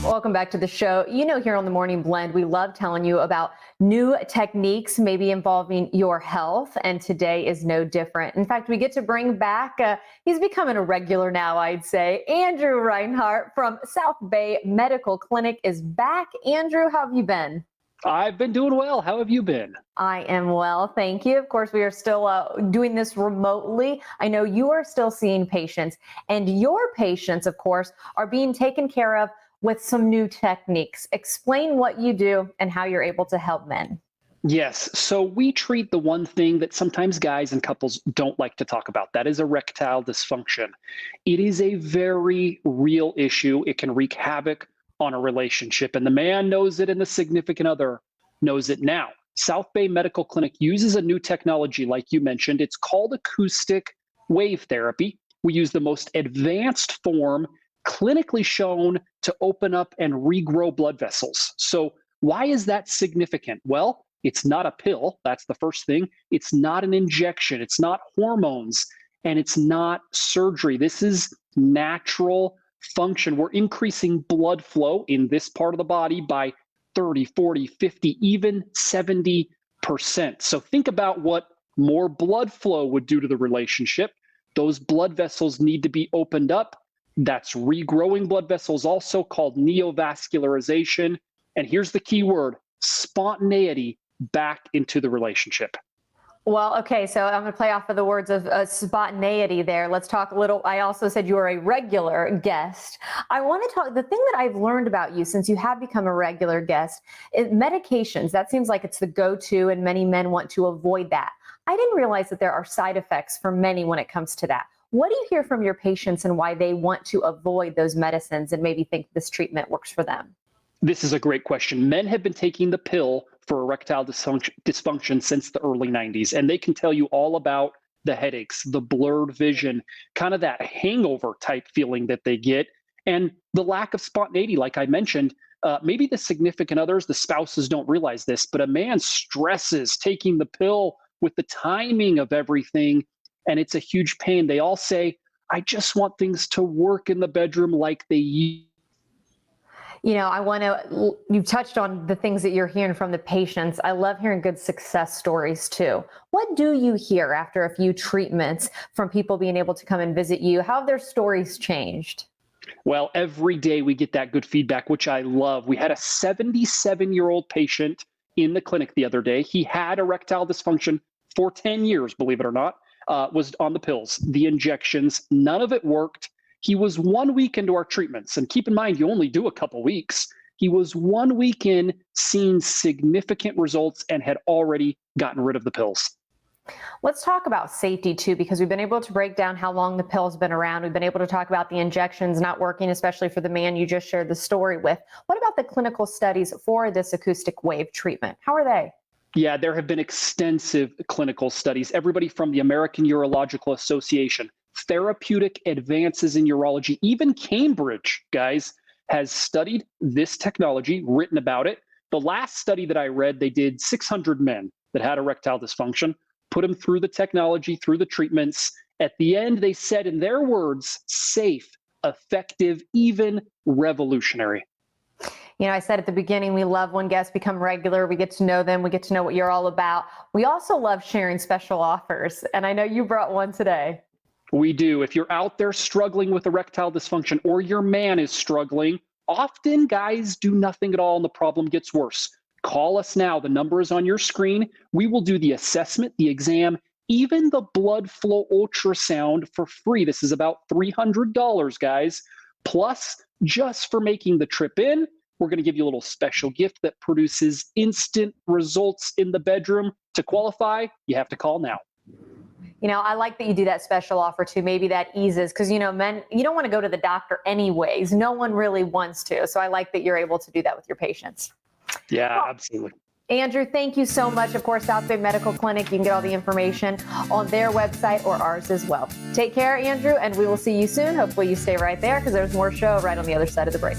Welcome back to the show. You know, here on the Morning Blend, we love telling you about new techniques, maybe involving your health, and today is no different. In fact, we get to bring back, he's becoming a regular now, I'd say. Andrew Reinhardt from South Bay Medical Clinic is back. Andrew, how have you been? I've been doing well. How have you been? I am well, thank you. Of course, we are still doing this remotely. I know you are still seeing patients, and your patients, of course, are being taken care of with some new techniques. Explain what you do and how you're able to help men. Yes. So we treat the one thing that sometimes guys and couples don't like to talk about. That is erectile dysfunction. It is a very real issue. It can wreak havoc on a relationship, and the man knows it and the significant other knows it now. South Bay Medical Clinic uses a new technology, like you mentioned. It's called acoustic wave therapy. We use the most advanced form clinically shown to open up and regrow blood vessels. So why is that significant? Well, it's not a pill. That's the first thing. It's not an injection. It's not hormones, and it's not surgery. This is natural function. We're increasing blood flow in this part of the body by 30, 40, 50, even 70%. So think about what more blood flow would do to the relationship. Those blood vessels need to be opened up. That's regrowing blood vessels, also called neovascularization. And here's the key word: spontaneity back into the relationship. Well, okay, so I'm going to play off of the words of spontaneity there. Let's talk a little. I also said you are a regular guest. I want to talk, the thing that I've learned about you since you have become a regular guest is medications. That seems like it's the go-to, and many men want to avoid that. I didn't realize that there are side effects for many when it comes to that. What do you hear from your patients and why they want to avoid those medicines and maybe think this treatment works for them? This is a great question. Men have been taking the pill for erectile dysfunction since the early 90s, and they can tell you all about the headaches, the blurred vision, kind of that hangover type feeling that they get, and the lack of spontaneity, like I mentioned. Maybe the significant others, the spouses, don't realize this, but a man stresses taking the pill with the timing of everything, and it's a huge pain. They all say, I just want things to work in the bedroom like they used. You know, you've touched on the things that you're hearing from the patients. I love hearing good success stories too. What do you hear after a few treatments from people being able to come and visit you? How have their stories changed? Well, every day we get that good feedback, which I love. We had a 77-year-old patient in the clinic the other day. He had erectile dysfunction for 10 years, believe it or not, was on the pills, the injections. None of it worked. He was 1 week into our treatments. And keep in mind, you only do a couple weeks. He was 1 week in, seeing significant results, and had already gotten rid of the pills. Let's talk about safety too, because we've been able to break down how long the pill's been around. We've been able to talk about the injections not working, especially for the man you just shared the story with. What about the clinical studies for this acoustic wave treatment? How are they? Yeah, there have been extensive clinical studies, everybody from the American Urological Association, Therapeutic Advances in Urology, even Cambridge, guys, has studied this technology, written about it. The last study that I read, they did 600 men that had erectile dysfunction, put them through the technology, through the treatments. At the end, they said, in their words, safe, effective, even revolutionary. You know, I said at the beginning, we love when guests become regular. We get to know them. We get to know what you're all about. We also love sharing special offers. And I know you brought one today. We do. If you're out there struggling with erectile dysfunction, or your man is struggling, often guys do nothing at all and the problem gets worse. Call us now. The number is on your screen. We will do the assessment, the exam, even the blood flow ultrasound for free. This is about $300, guys. Plus, just for making the trip in, we're going to give you a little special gift that produces instant results in the bedroom. To qualify, you have to call now. You know, I like that you do that special offer too. Maybe that eases, because, you know, men, you don't want to go to the doctor anyways. No one really wants to. So I like that you're able to do that with your patients. Yeah, absolutely. Andrew, thank you so much. Of course, South Bay Medical Clinic, you can get all the information on their website or ours as well. Take care, Andrew, and we will see you soon. Hopefully you stay right there, because there's more show right on the other side of the break.